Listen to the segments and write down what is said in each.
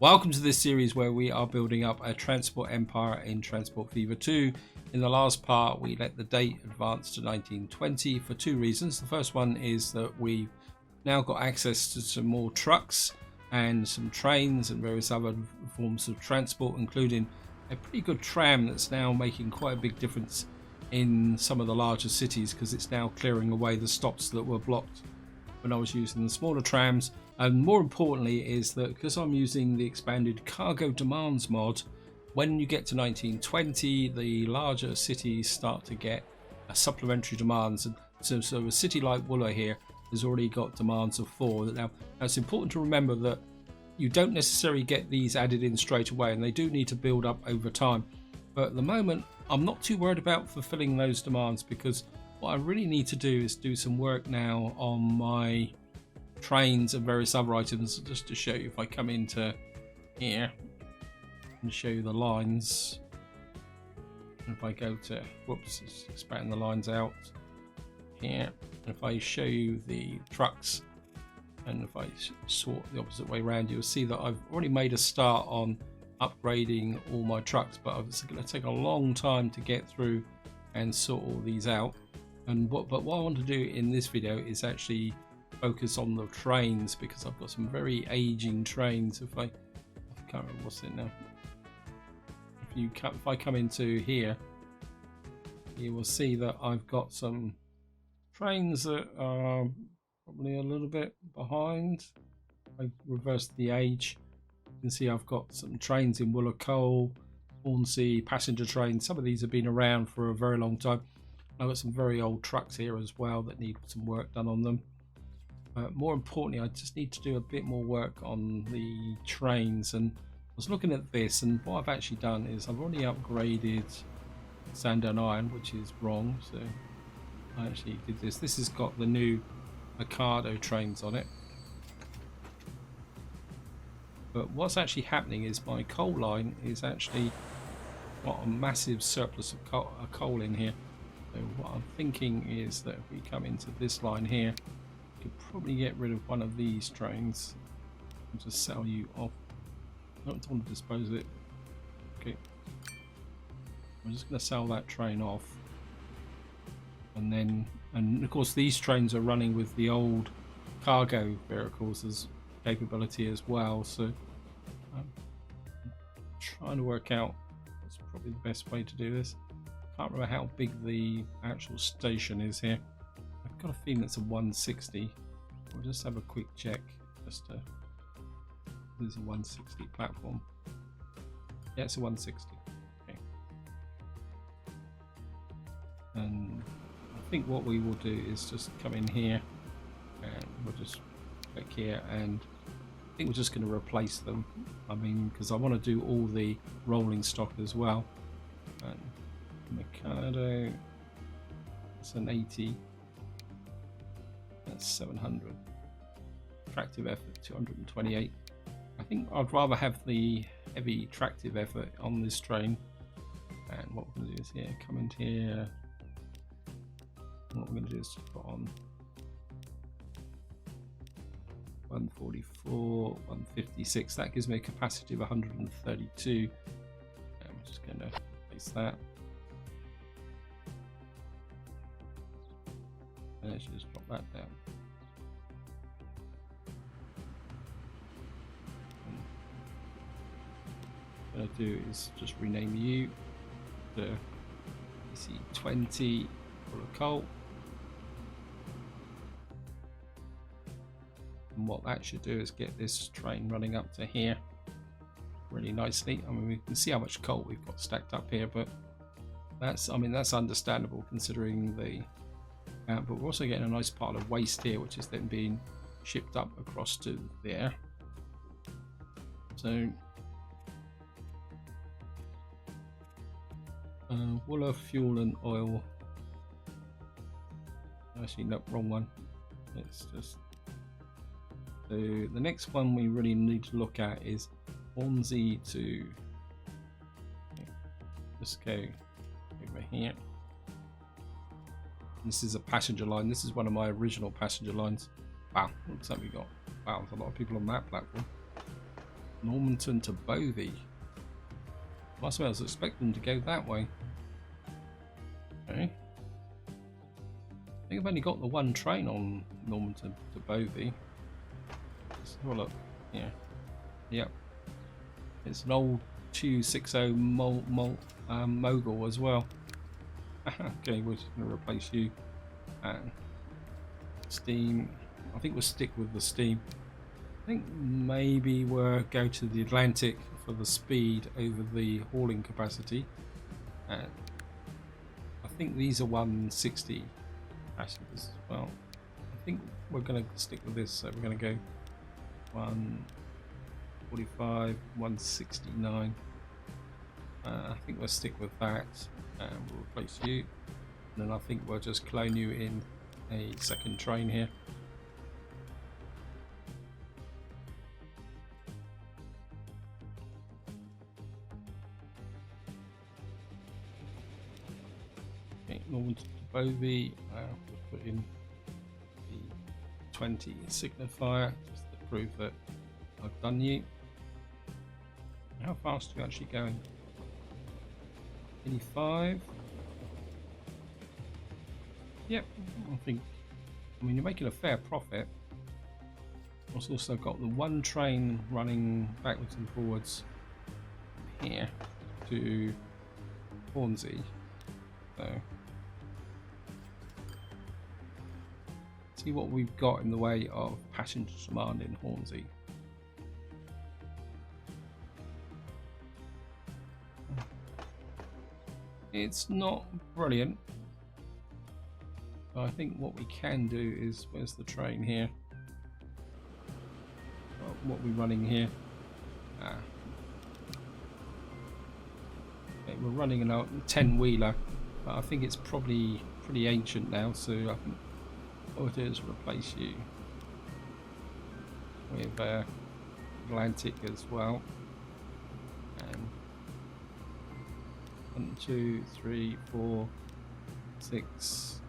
Welcome to this series where we are building up a transport empire in Transport Fever 2. In the last part, we let the date advance to 1920 for two reasons. The first one is that we've now got access to some more trucks and some trains and various other forms of transport, including a pretty good tram that's now making quite a big difference in some of the larger cities because it's now clearing away the stops that were blocked when I was using the smaller trams. And more importantly is that because I'm using the expanded cargo demands mod, when you get to 1920, the larger cities start to get supplementary demands. And so a city like Wooler here has already got demands of 4. Now, it's important to remember that you don't necessarily get these added in straight away, and they do need to build up over time. But at the moment, I'm not too worried about fulfilling those demands, because what I really need to do is do some work now on my trains and various other items. Just to show you, if I come into here and show you the lines, and if I go to, whoops, it's expanding the lines out here, and if I show you the trucks, and if I sort the opposite way around, you'll see that I've already made a start on upgrading all my trucks, but it's going to take a long time to get through and sort all these out. And what I want to do in this video is actually focus on the trains, because I've got some very aging trains. If I can't remember what's it now. If I come into here, you will see that I've got some trains that are probably a little bit behind. I reversed the age. You can see I've got some trains in Wooler Coal, Hornsea, passenger trains. Some of these have been around for a very long time. I've got some very old trucks here as well that need some work done on them. More importantly, I just need to do a bit more work on the trains. And I was looking at this, and what I've actually done is I've already upgraded sand and iron, which is wrong. So I actually did this. This has got the new Ocado trains on it. But what's actually happening is my coal line is actually got a massive surplus of coal in here. So what I'm thinking is that if we come into this line here, we could probably get rid of one of these trains and just sell you off. I don't want to dispose of it. Okay, I'm just going to sell that train off, and of course these trains are running with the old cargo vehicles as capability as well. So I'm trying to work out what's probably the best way to do this. Can't remember how big the actual station is here. I've got a feeling it's a 160. We'll just have a quick check. There's a 160 platform. Yeah, it's a 160. Okay. And I think what we will do is just come in here, and we'll just click here, and I think we're just going to replace them. I mean, because I want to do all the rolling stock as well. And Mikado, that's an 80, that's 700. Tractive effort 228. I think I'd rather have the heavy tractive effort on this train. And what we're going to do is here, come into here. What we're going to do is put on 144, 156. That gives me a capacity of 132. I'm just going to place that. And let's just drop that down. And what I'm going to do is just rename you to EC20 for a coal. And what that should do is get this train running up to here really nicely. I mean, we can see how much coal we've got stacked up here, but that's understandable considering the but we're also getting a nice pile of waste here, which is then being shipped up across to there. So Wooler fuel and oil. Actually, no, wrong one. It's just, so the next one we really need to look at is Hornsea to, let's go over here. This is a passenger line. This is one of my original passenger lines. Wow, looks like we got, wow, there's a lot of people on that platform. Normanton to Bovey. Must have, I was expecting to go that way. Okay. I think I've only got the one train on Normanton to Bovey. Let's have a look. Yeah. Yep. It's an old 260 Mogul as well. Okay, we're just going to replace you. And steam. I think we'll stick with the steam. I think maybe we'll go to the Atlantic for the speed over the hauling capacity. And I think these are 160 passengers as well. I think we're going to stick with this, so we're going to go 145, 169. I think we'll stick with that, and we'll replace you. And then I think we'll just clone you in a second train here. Okay, Normanton to Bovey. We'll put in the 20 signifier just to prove that I've done you. How fast are you actually going? 85. Yep, I mean, you're making a fair profit. I've also got the one train running backwards and forwards here to Hornsey. So, see what we've got in the way of passenger demand in Hornsey. It's not brilliant. I think what we can do is, where's the train here? What we're running here? Okay, we're running a 10-wheeler, but I think it's probably pretty ancient now, so I think what we'll do is replace you with Atlantic as well. And 1, 2, 3, 4, 6.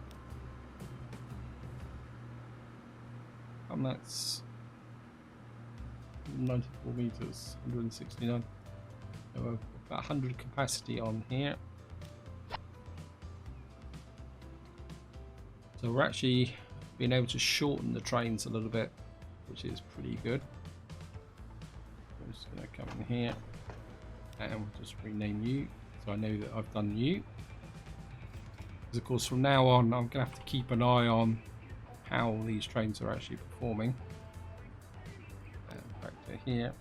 And that's 94 meters, 169. So we've got 100 capacity on here. So we're actually being able to shorten the trains a little bit, which is pretty good. I'm just going to come in here and we'll just rename you, so I know that I've done you. Because of course from now on I'm going to have to keep an eye on how these trains are actually performing. And back to here.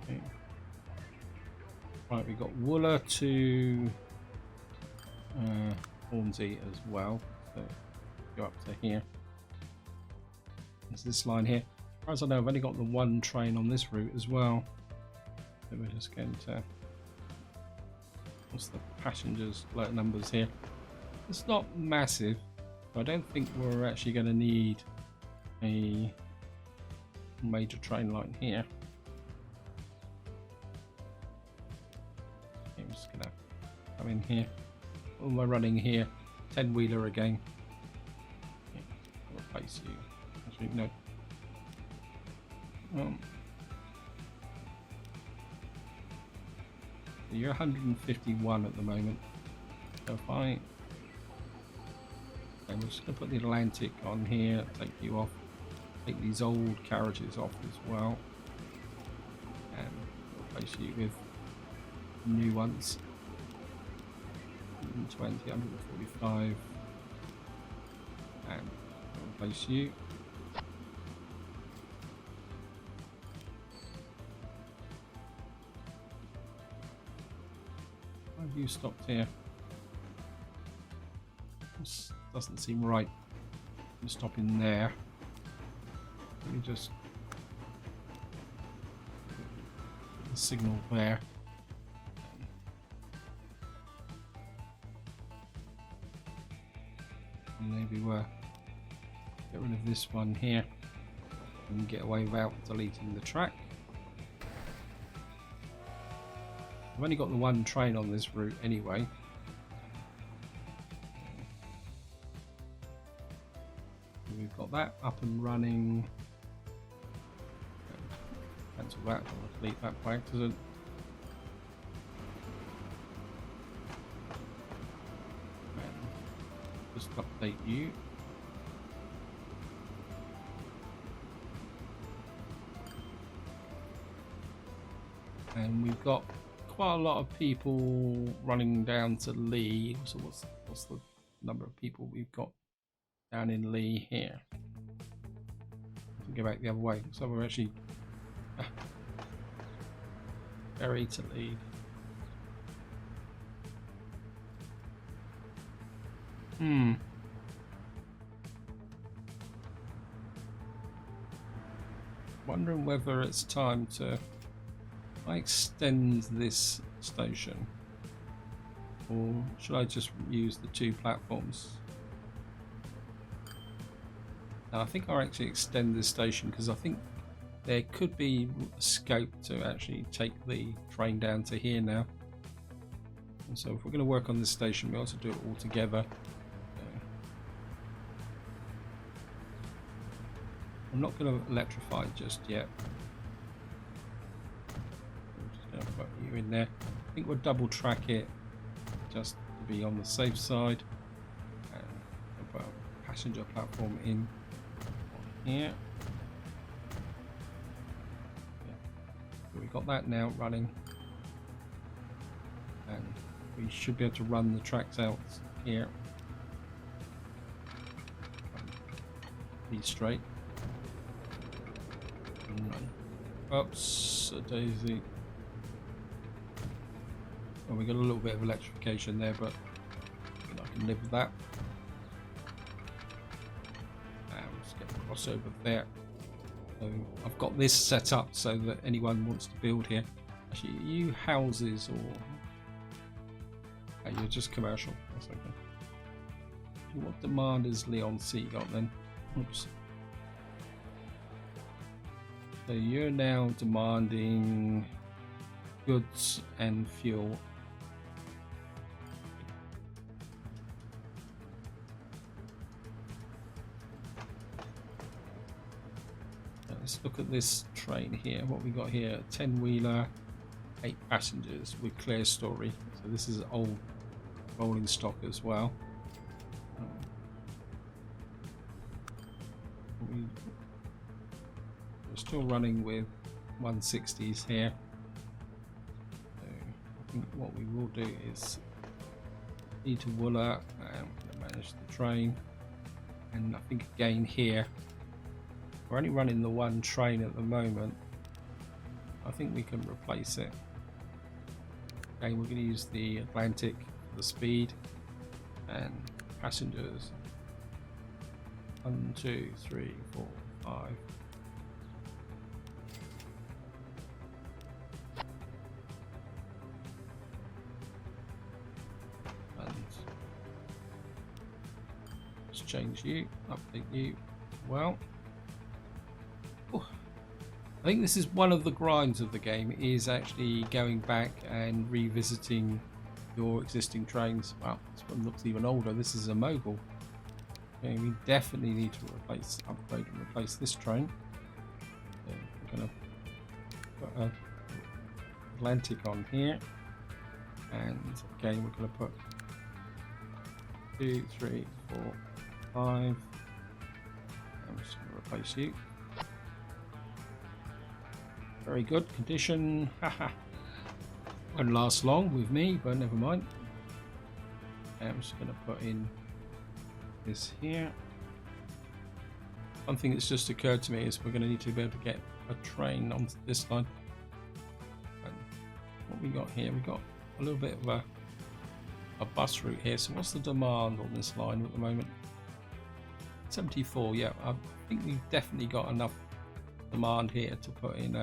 Okay. Right, we've got Wooler to Hornsey as well. So go up to here. There's this line here. As far as I know, I've only got the one train on this route as well. So we're just going to, what's the passengers alert numbers here? It's not massive, but I don't think we're actually going to need a major train line here. Okay, I'm just going to come in here. What am I running here? 10-wheeler again. Okay, I'll replace you. Actually, no. You're 151 at the moment. So if I... I'm just going to put the Atlantic on here, take you off, take these old carriages off as well, and replace you with new ones. 120, 145, and replace you. Why have you stopped here? This doesn't seem right. You stop in there. Let me just put the signal there. And maybe we'll get rid of this one here and get away without deleting the track. I've only got the one train on this route anyway. We've got that up and running Cancel that. I'll delete that by accident. And just update you. And we've got quite a lot of people running down to Lee. So what's the number of people we've got down in Lee here? Go back the other way. So we're actually Ferry to Lead. Wondering whether it's time to extend this station, or should I just use the two platforms? Now, I think I'll actually extend this station because I think there could be scope to actually take the train down to here now. And so if we're going to work on this station, we also do it all together. I'm not going to electrify it just yet. I'm just going to put you in there. I think we'll double track it just to be on the safe side. And I'll put a passenger platform in here. So we've got that now running. And we should be able to run the tracks out here. Be straight. Oops, a daisy. Well, we got a little bit of electrification there, but I can live with that. And let's get the crossover there. So I've got this set up so that anyone wants to build here. Actually, are you houses or you're just commercial? That's okay. What demand has Leon C got then? Oops. So you're now demanding goods and fuel. Let's look at this train here. What we got here: 10-wheeler, 8 passengers with clear story. So this is old rolling stock as well. We're still running with 160s here. So I think what we will do is need to Wooler and manage the train. And I think again here, we're only running the one train at the moment. I think we can replace it. Again, we're going to use the Atlantic for the speed and passengers. 1, 2, 3, 4, 5. And let's change you, update you. Well, I think this is one of the grinds of the game, is actually going back and revisiting your existing trains. Wow, this one looks even older. This is a mogul. Okay, we definitely need to upgrade and replace this train. So we're going to put an Atlantic on here, and again we're going to put 2, 3, 4, 5. I'm just going to replace you. Very good condition. Haha. Won't last long with me, but never mind. I'm just going to put in this here. One thing that's just occurred to me is we're going to need to be able to get a train on this line. And what we got here, we got a little bit of a bus route here. So what's the demand on this line at the moment? 74. Yeah, I think we've definitely got enough demand here to put in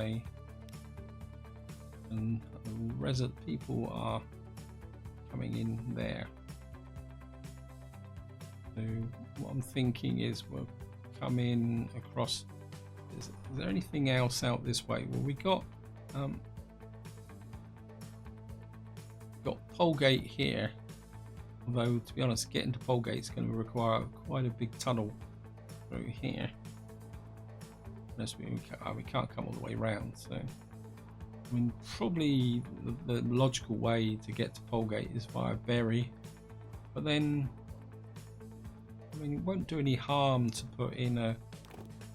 and resident people are coming in there. So what I'm thinking is we'll come in across. Is there anything else out this way? Well, we got Polegate here, although to be honest, getting to Polegate is going to require quite a big tunnel through here. unless we can't come all the way around. So I mean, probably the logical way to get to Polegate is via Bury, but then I mean, it won't do any harm to put in a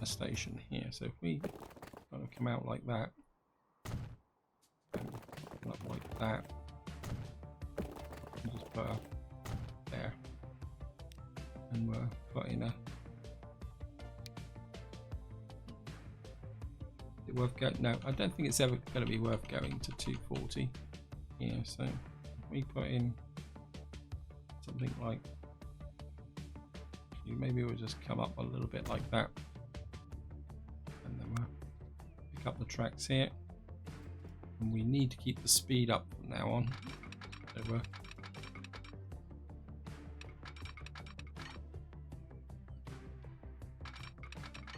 station here. So if we kind of come out like that, and up like that, and just put a there, and we'll put in a. Is it worth going? No, I don't think it's ever going to be worth going to 240 here. So if we put in something like, maybe we'll just come up a little bit like that, and then we'll pick up the tracks here, and we need to keep the speed up from now on. So we're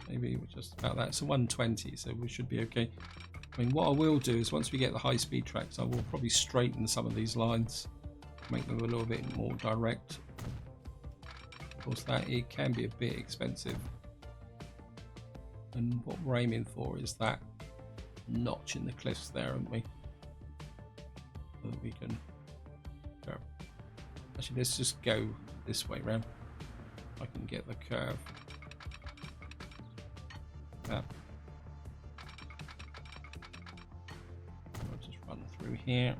maybe we're just about that. So 120, so we should be okay. I mean, what I will do is once we get the high speed tracks, I will probably straighten some of these lines, make them a little bit more direct. Of course, that it can be a bit expensive, and what we're aiming for is that notch in the cliffs there, aren't we? So that we can go. Actually, let's just go this way round. I can get the curve. I'll just run through here.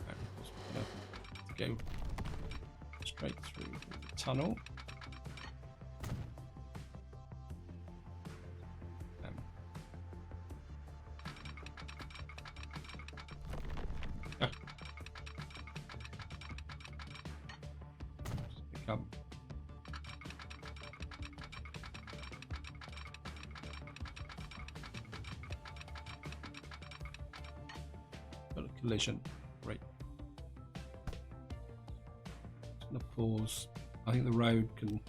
Of course, we're going to go straight through the tunnel. Just become got a collision. Right. Just gonna pause. I think the road can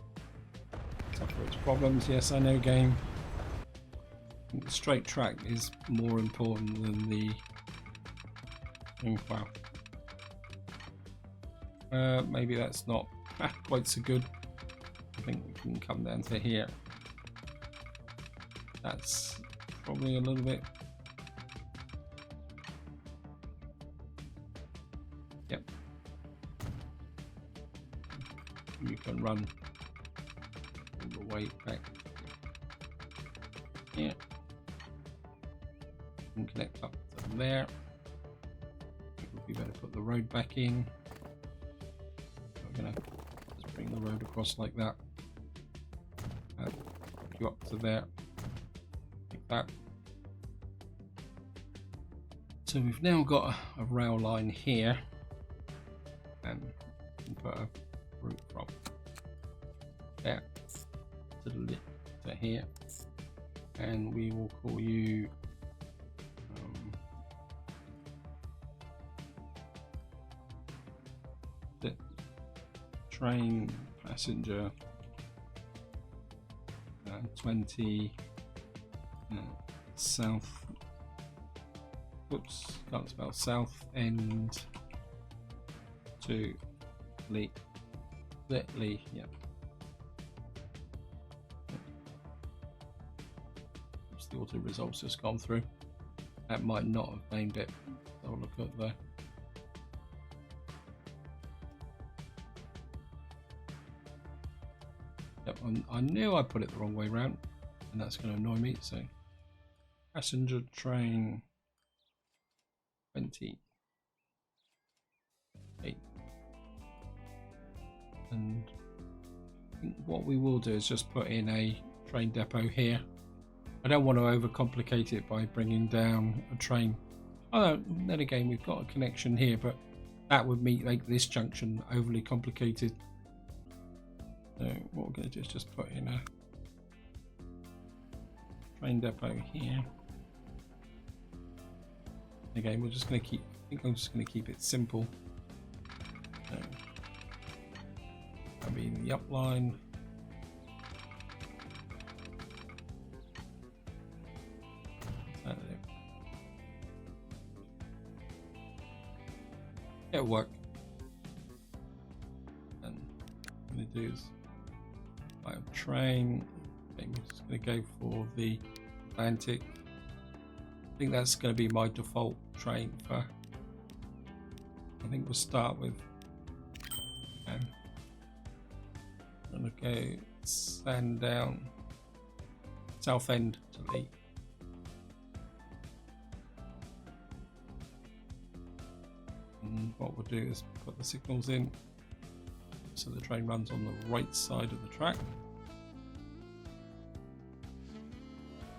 suffer its problems. Yes, I know, game. I think the straight track is more important than the. Wow. Maybe that's not quite so good. I think we can come down to here. That's probably a little bit. Yep. You can run all the way back here. You can connect up to there. It would be better to put the road back in. We're gonna just bring the road across like that. You up to there, like that. So we've now got a rail line here, and we can put a route from there to here, and we will call you the train passenger 20 south. Whoops, can't spell south end to Lee. Yeah. Oops, the auto results just gone through. That might not have named it. I'll look at there. Yep, I knew I put it the wrong way round, and that's going to annoy me. So, passenger train 28, and I think what we will do is just put in a train depot here. I don't want to overcomplicate it by bringing down a train. Oh, then again, we've got a connection here, but that would make this junction overly complicated. So what we're going to do is just put in a train depot here. Again, we're just going to keep. I think I'm just going to keep it simple. So, that'll be the up line. It'll work. And what I'm going to do is I have train Okay, we're just going to go for the Atlantic. I think that's going to be my default train for. I think we'll start with. I'm going to go Sandown, Southend to Leigh. And what we'll do is put the signals in so the train runs on the right side of the track.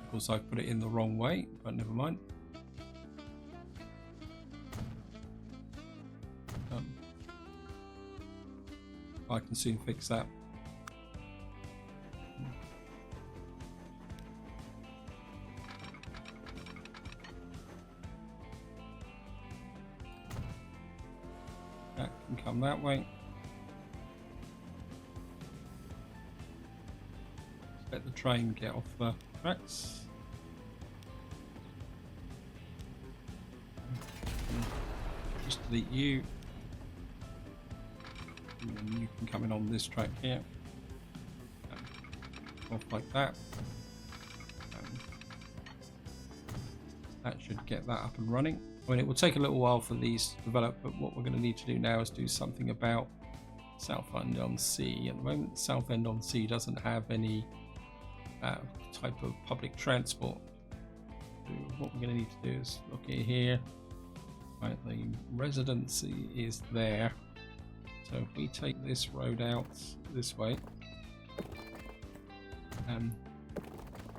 Of course, I've put it in the wrong way, but never mind. I can soon fix that. That can come that way. Let the train get off the tracks. Just delete you. And then you can come in on this track here. Off like that. That should get that up and running. I mean, it will take a little while for these to develop, but what we're going to need to do now is do something about Southend-on-Sea. At the moment, Southend-on-Sea doesn't have any type of public transport. So what we're going to need to do is look at here. Right, the residency is there. So if we take this road out this way,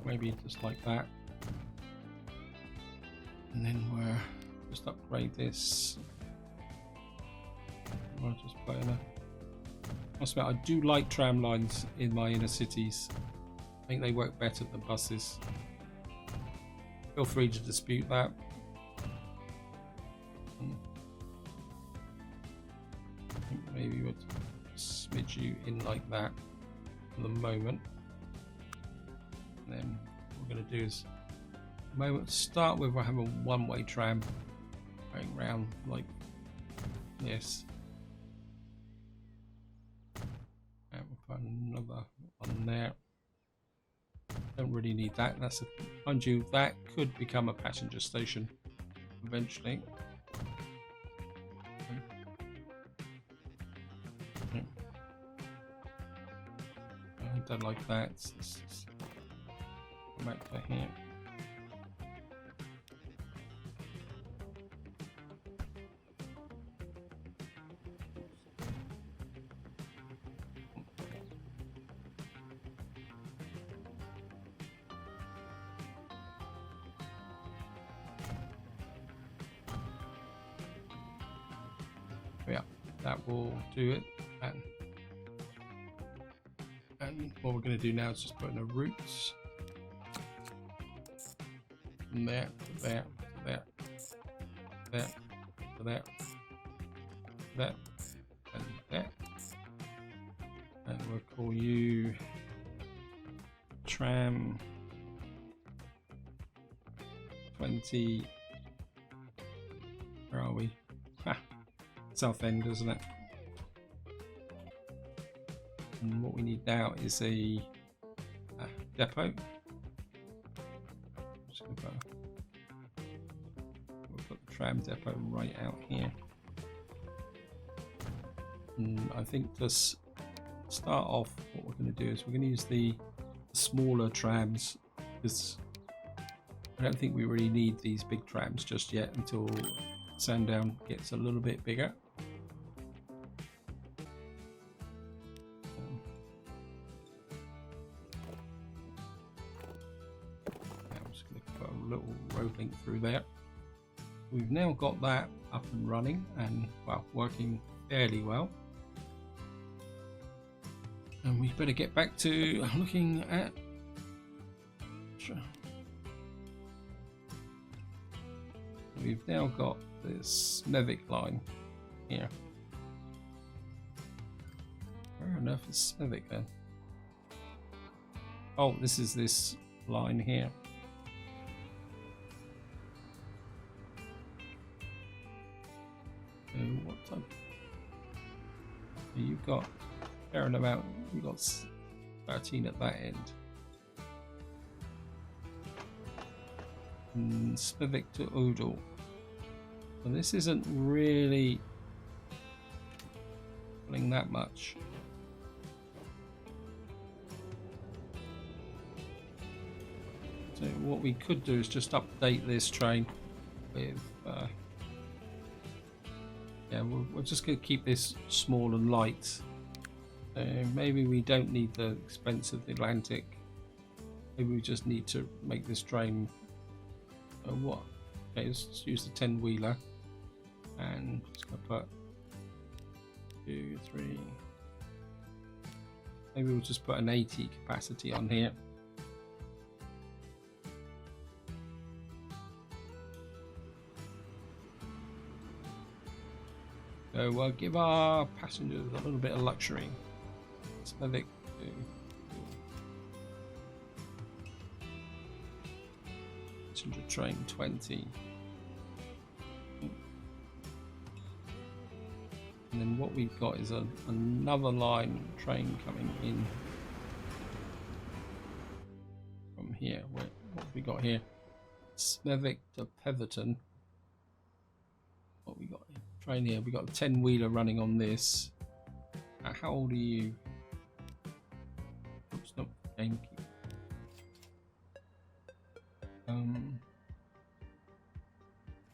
maybe just like that, and then we'll just upgrade this. I'll just put in a. I do like tram lines in my inner cities. I think they work better than buses. Feel free to dispute that. I think maybe we'll smidge you in like that for the moment. And then what we're going to do is, start with, we'll have a one-way tram going round like this. And we'll put another one there. Don't really need that. That's mind you, that could become a passenger station eventually. I don't like that. Go back to here. Yeah, that will do it. And what we're going to do now is just put in a route from there to there to there, there to there, there and there, and we'll call you tram 20. Where are we? Southend, isn't it? And what we need now is a depot. Just gonna we'll put the tram depot right out here. And I think to start off, what we're going to do is we're going to use the smaller trams, because I don't think we really need these big trams just yet until Sandown gets a little bit bigger. Little road link through there. We've now got that up and running and, well, working fairly well, and we better get back to looking at we've now got this Smethwick line here. Where on earth is Smethwick then? Oh, this is this line here. What type? You've got fair amount. You've got 13 at that end. Spivak to Udall. So this isn't really pulling that much. So what we could do is just update this train with yeah, we're just going to keep this small and light. Maybe we don't need the expensive Atlantic. Maybe we just need to make this train what? Okay, let's use the 10-wheeler, and just going to put 2, 3. Maybe we'll just put an 80 capacity on here. So we'll give our passengers a little bit of luxury. Spivak to passenger train 20. And then what we've got is another line train coming in from here. What have we got here? Spivak to Petherton. What we got here? Train here. We got a 10-wheeler running on this. How old are you? Oops, no, thank you.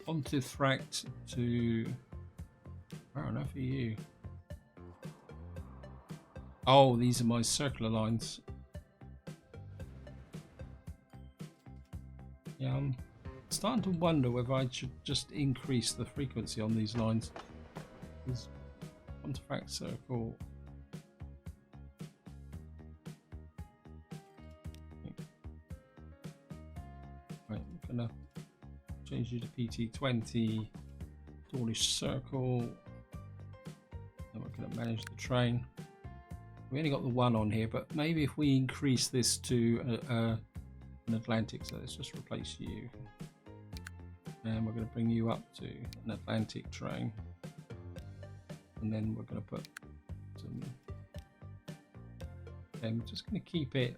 Pontefract to where on earth are you? Oh, these are my circular lines. Yeah, I'm starting to wonder whether I should just increase the frequency on these lines. Because Pontefract Circle. Right, I'm gonna change you to PT20, Dawlish Circle. Then we're gonna manage the train. We only got the one on here, but maybe if we increase this to an Atlantic, so let's just replace you. And we're going to bring you up to an Atlantic train, and then we're going to put some, and we're just going to keep it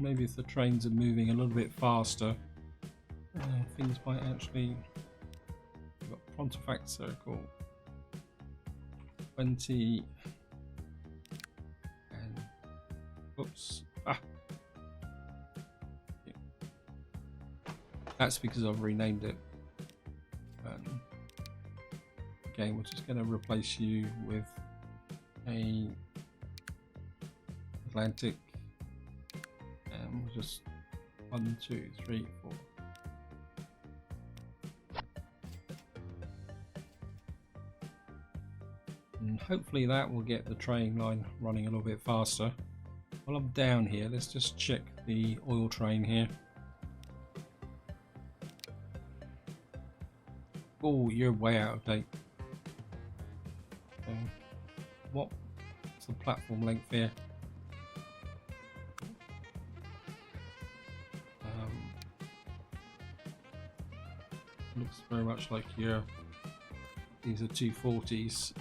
maybe if the trains are moving a little bit faster, things might actually. We've got Pontefract Circle 20. Oops. That's because I've renamed it. Again, we're just going to replace you with a Atlantic, and we'll just 1, 2, 3, 4. And hopefully that will get the train line running a little bit faster. While I'm down here, let's just check the oil train here. Oh, you're way out of date. What's the platform length here? Looks very much like these are 240s.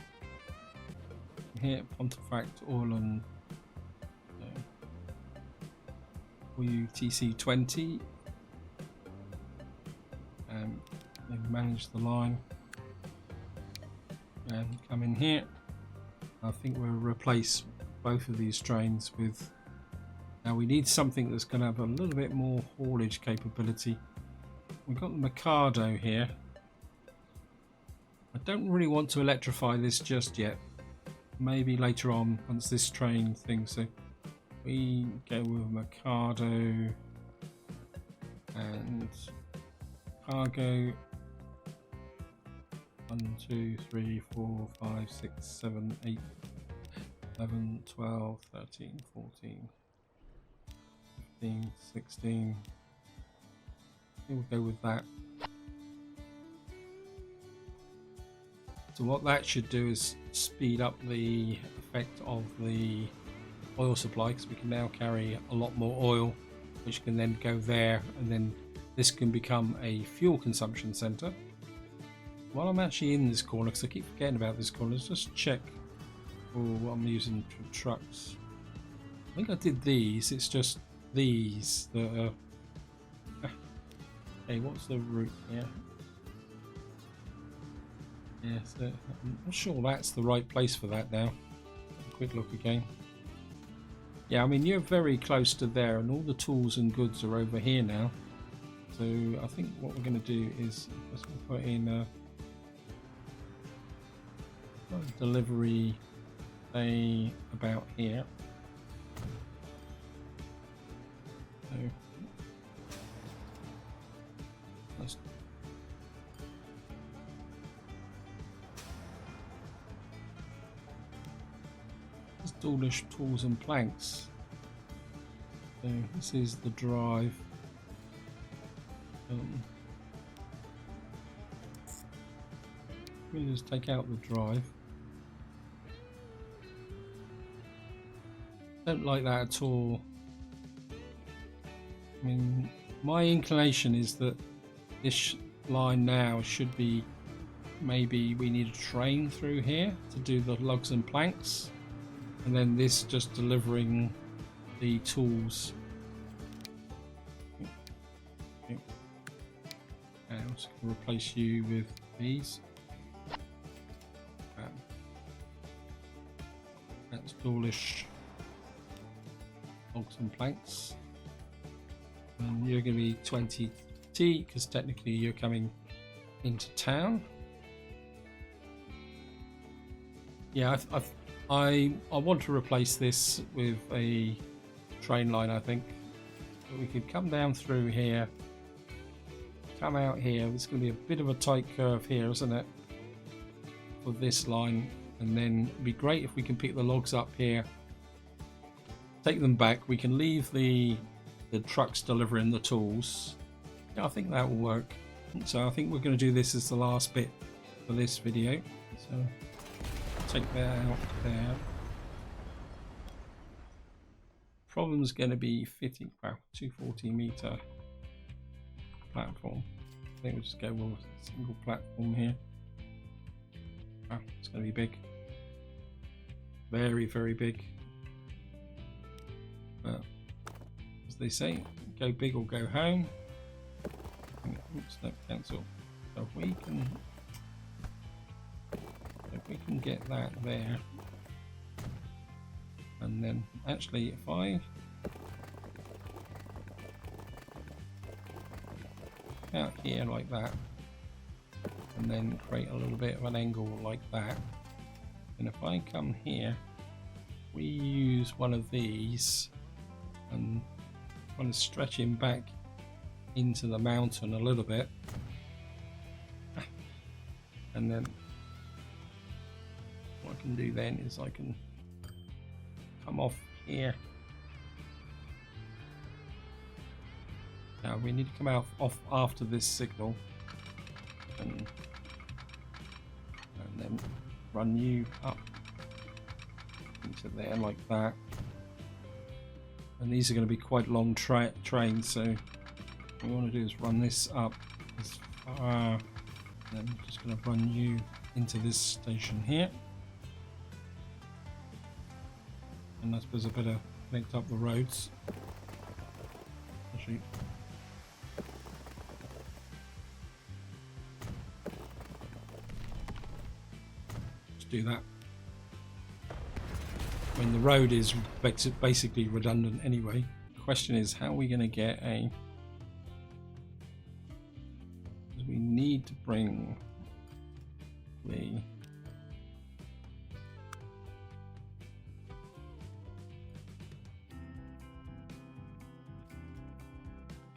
Here, Pontefract, Oil and UTC 20, and then manage the line and come in here. I think we'll replace both of these trains with, now we need something that's going to have a little bit more haulage capability. We've got the Mikado here. I don't really want to electrify this just yet, maybe later on once this train thing. So we go with Mikado and cargo. 1, 2, 3, 4, 5, 6, 7, 8, 11, 12, 13, 14, 15, 16. We'll go with that. So what that should do is speed up the effect of the oil supply, because we can now carry a lot more oil, which can then go there, and then this can become a fuel consumption center. While I'm actually in this corner, because I keep forgetting about this corner, let's just check for what I'm using for trucks. I think I did these. It's just these that are. Hey, what's the route here? Yeah, so I'm not sure that's the right place for that now. Have a quick look again. Yeah, I mean, you're very close to there, and all the tools and goods are over here now. So I think what we're going to do is let's put in a delivery, say, about here. So let's install tools and planks. So this is the drive. We'll just take out the drive. Don't like that at all. I mean, my inclination is that this line now should be, maybe we need a train through here to do the lugs and planks, and then this just delivering the tools. And I'm just going to replace you with these. That's Dawlish logs and planks. And you're going to be 20T because technically you're coming into town. Yeah, I want to replace this with a train line. I think but we could come down through here, come out here. It's going to be a bit of a tight curve here, isn't it, for this line? And then it'd be great if we can pick the logs up here, take them back. We can leave the trucks delivering the tools. Yeah, I think that will work. So I think we're going to do this as the last bit for this video. So take that out there. Problem's going to be fitting, well, 240 meter platform. I think we'll just go with a single platform here. Wow, it's going to be big. Very, very big. But as they say, go big or go home. Oops, no, cancel. So if we can get that there, and then actually if I out here like that, and then create a little bit of an angle like that, and if I come here, we use one of these and kind of stretch him back into the mountain a little bit, and then what I can do then is I can come off here. Now we need to come off after this signal, and then run you up into there like that. And these are going to be quite long trains, so what we want to do is run this up as far, and then I'm just going to run you into this station here. And I suppose I better connect up the roads. Actually, just do that. I mean, the road is basically redundant anyway. The question is, how are we going to get a... We need to bring the...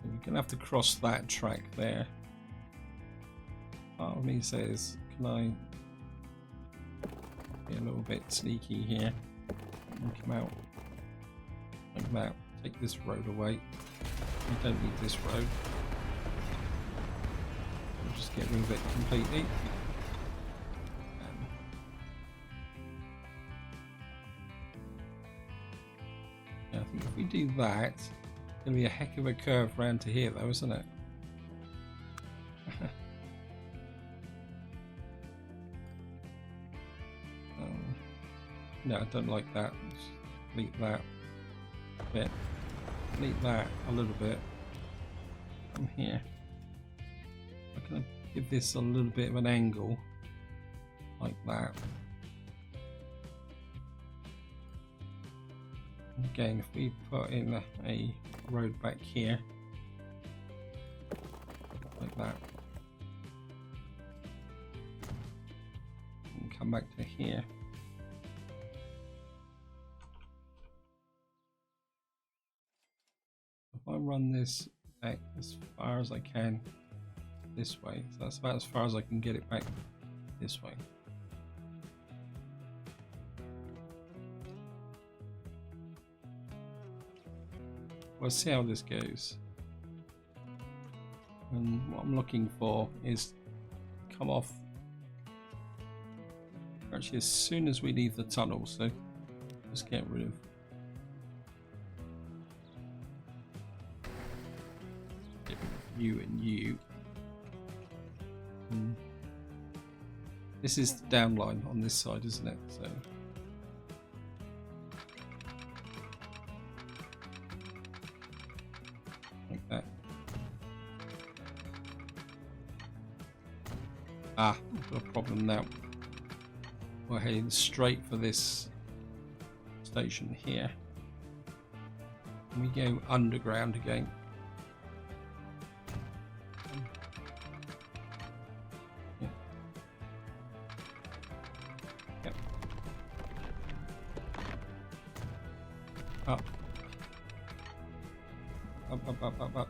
We're going to have to cross that track there. Part of me says, can I be a little bit sneaky here and come out like that? Take this road away. We don't need this road. We'll just get rid of it completely. Yeah, I think if we do that, it's going to be a heck of a curve round to here though, isn't it? No, I don't like that. Just delete that a bit. Delete that a little bit. From here. I'm going to give this a little bit of an angle. Like that. Again, if we put in a road back here. Like that. And come back to here. If I run this back as far as I can this way, so that's about as far as I can get it back this way. We'll see how this goes. And what I'm looking for is come off actually as soon as we leave the tunnel, so just get rid of you and you. This is the down line on this side, isn't it? So like that. Ah, we've got a problem now. We're heading straight for this station here. And we go underground again. Yep. Up. Up.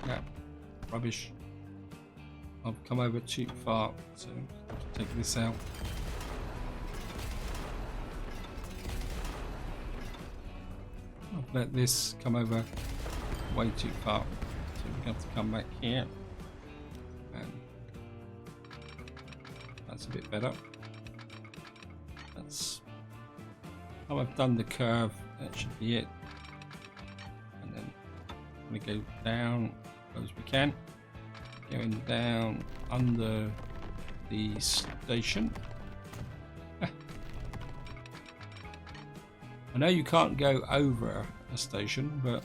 Yeah, rubbish. I've come over too far, so take this out. I've let this come over way too far, so we have to come back here, and that's a bit better. That's how I've done the curve. That should be it. And then I'm going to go down as we can, going down under the station. I know you can't go over a station, but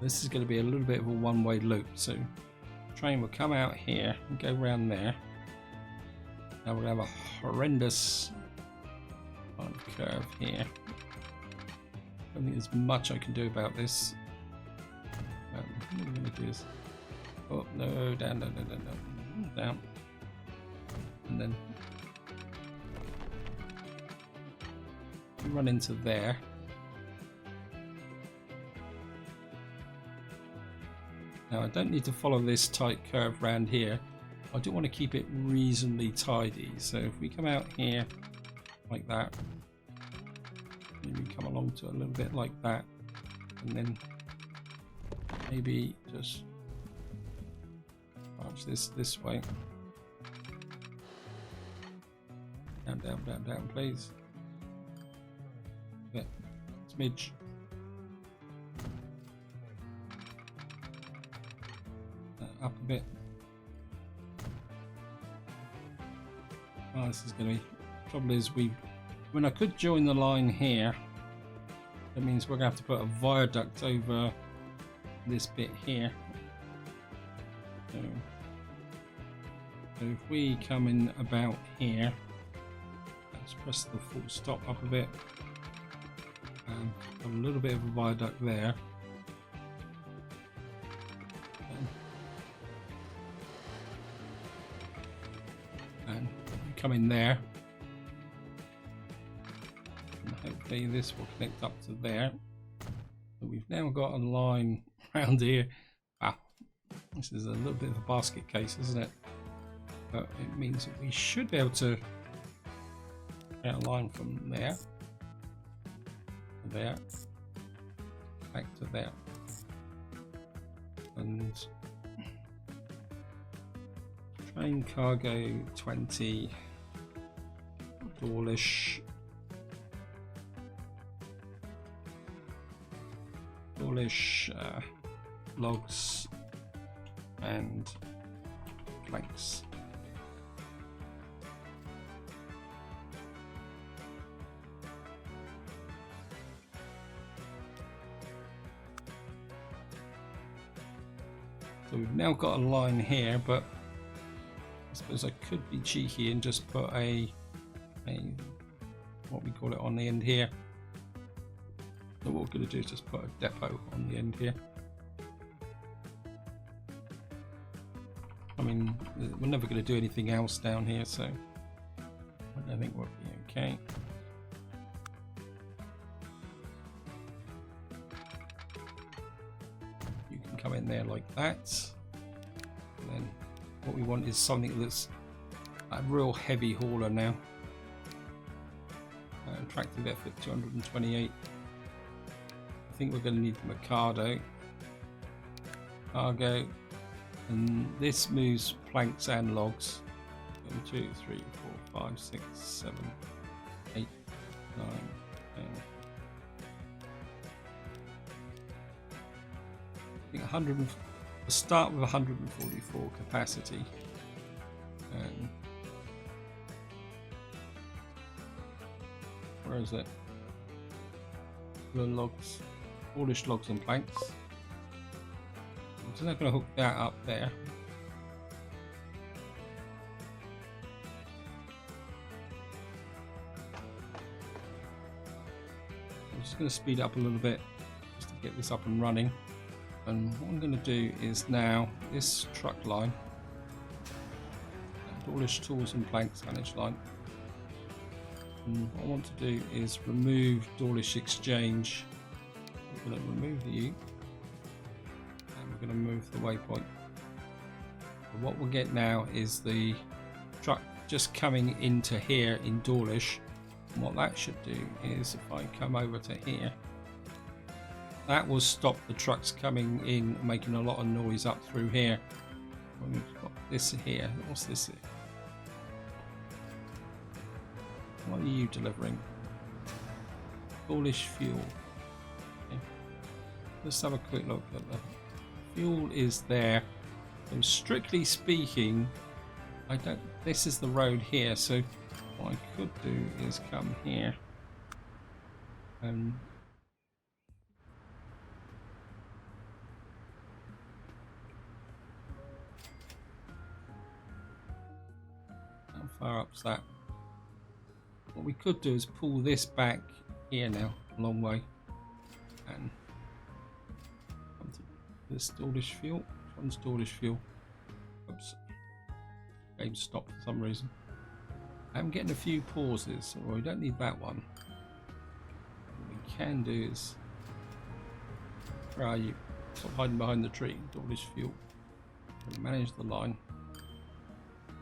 this is going to be a little bit of a one-way loop. So the train will come out here and go around there. Now we'll have a horrendous kind of curve here. I don't think there's much I can do about this. What I'm going to do is, oh no, down, down, and then we run into there. Now I don't need to follow this tight curve round here. I do want to keep it reasonably tidy. So if we come out here like that, maybe come along to a little bit like that, and then maybe just march this way. Down, please. Yeah, smidge. Up a bit. Oh, this is going to be. Trouble is, when I could join the line here, that means we're going to have to put a viaduct over this bit here. So if we come in about here, let's press the full stop up a bit, and put a little bit of a viaduct there. And come in there, and hopefully this will connect up to there. So we've now got a line around here. Ah, this is a little bit of a basket case, isn't it? But it means that we should be able to get a line from there to there, back to there, and train cargo 20, Dawlish Dawlish logs and planks. So we've now got a line here, but I suppose I could be cheeky and just put a what we call it on the end here. So what we're going to do is just put a depot on the end here. I mean, we're never going to do anything else down here, so I think we'll be okay. You can come in there like that. And then what we want is something that's a real heavy hauler now. Tractive effort 228. I think we're going to need the Mikado. Cargo. And this moves planks and logs. 1, 2, 3, 4, 5, 6, 7, 8, 9, 10. I think 100. We'll start with 144 capacity. And where is it? The logs, Polish logs and planks. I'm just not going to hook that up there. I'm just going to speed up a little bit just to get this up and running. And what I'm going to do is now this truck line, Polish tools and planks managed line. And what I want to do is remove Dawlish exchange. We're going to remove the U. We're going to move the waypoint. And what we'll get now is the truck just coming into here in Dawlish. And what that should do is if I come over to here, that will stop the trucks coming in making a lot of noise up through here. When we've got this here, what's this here? What are you delivering? Dawlish fuel. Okay. Let's have a quick look at the fuel is there. So strictly speaking, I don't. This is the road here. So what I could do is come here and how far up's that? What we could do is pull this back here now, a long way, and come to this Dawlish fuel. Which one's Dawlish fuel? Oops. Game stopped for some reason. I'm getting a few pauses, so we don't need that one. What we can do is, where are you? Stop hiding behind the tree. Dawlish fuel. We'll manage the line,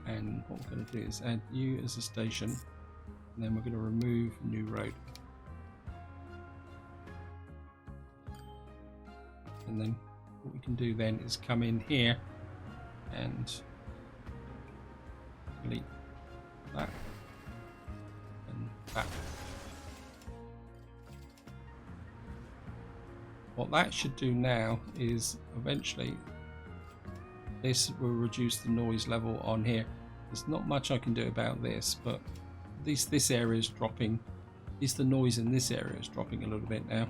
and what we're going to do is add you as a station. And then we're going to remove new road. And then what we can do then is come in here and delete that and that. What that should do now is eventually this will reduce the noise level on here. There's not much I can do about this, but at least this area is dropping. At least the noise in this area is dropping a little bit now.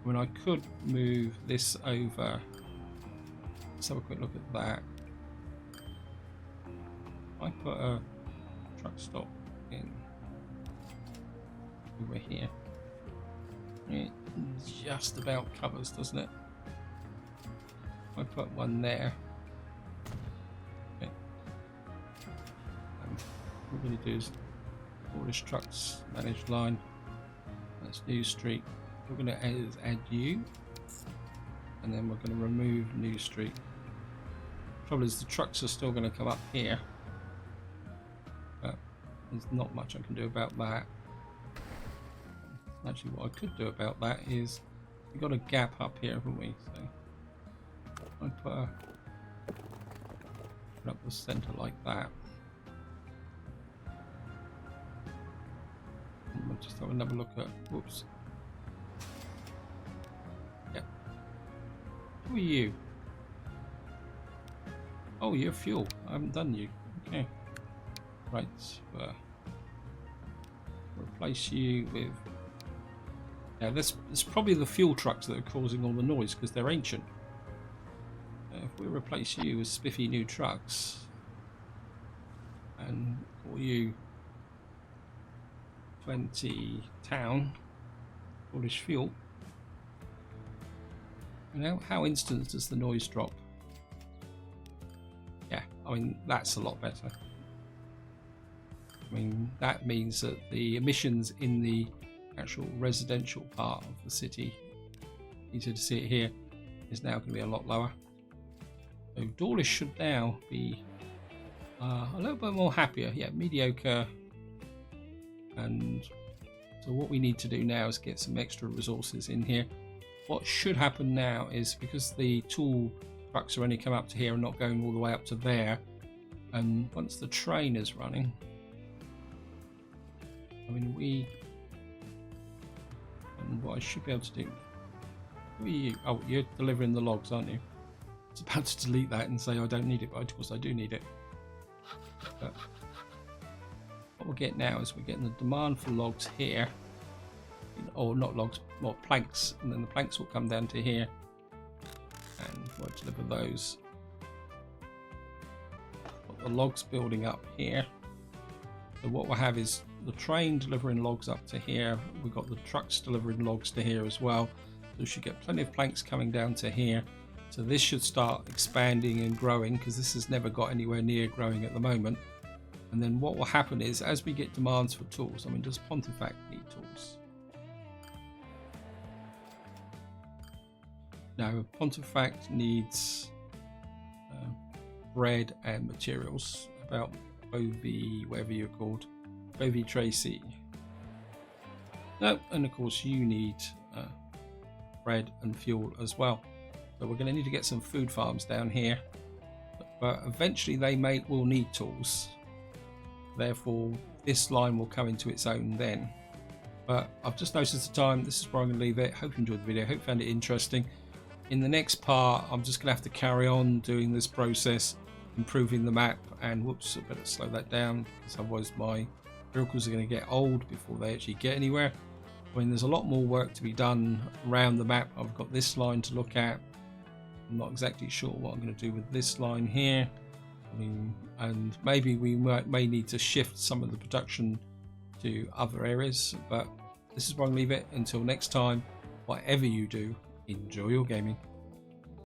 When I could move this over, let's have a quick look at that. I put a truck stop in over here. It just about covers, doesn't it? I put one there. Okay. What we're going to do is Dawlish trucks managed line. That's New Street. What we're going to add you, and then we're going to remove New Street. Trouble is the trucks are still going to come up here, but there's not much I can do about that. Actually, what I could do about that is we've got a gap up here, haven't we? So I put up the center like that. And we'll just have another look at, whoops. Who are you? Oh, you're fuel. I haven't done you. Okay. Right. Replace you with... Yeah, that's probably the fuel trucks that are causing all the noise because they're ancient. If we replace you with spiffy new trucks and call you 20 town, Polish fuel. And how instant does the noise drop? Yeah, I mean, that's a lot better. I mean, that means that the emissions in the actual residential part of the city, easy to see it here, is now going to be a lot lower. So Dawlish should now be a little bit more happier. Yeah, mediocre. And so what we need to do now is get some extra resources in here. What should happen now is, because the tool trucks are only come up to here and not going all the way up to there, and once the train is running, I mean, and what I should be able to do... Who are you? Oh, you're delivering the logs, aren't you? I was about to delete that and say I don't need it, but of course I do need it. But what we'll get now is we're getting the demand for logs here, or not logs, more planks, and then the planks will come down to here, and we'll deliver those. Got the logs building up here. So what we'll have is the train delivering logs up to here. We've got the trucks delivering logs to here as well. So we should get plenty of planks coming down to here. So this should start expanding and growing, because this has never got anywhere near growing at the moment. And then what will happen is, as we get demands for tools, I mean, does Pontefract need tools? No, Pontefract needs bread and materials, about Bovie, whatever you're called, Bovie Tracy. No, and of course you need bread and fuel as well. So we're going to need to get some food farms down here, but eventually they will need tools. Therefore, this line will come into its own then. But I've just noticed the time. This is where I'm going to leave it. Hope you enjoyed the video. Hope you found it interesting. In the next part, I'm just going to have to carry on doing this process, improving the map. And whoops, I better slow that down, because otherwise my vehicles are going to get old before they actually get anywhere. I mean, there's a lot more work to be done around the map. I've got this line to look at. I'm not exactly sure what I'm going to do with this line here. I mean, and maybe we may need to shift some of the production to other areas, but this is where I'll leave it. Until next time, whatever you do, enjoy your gaming.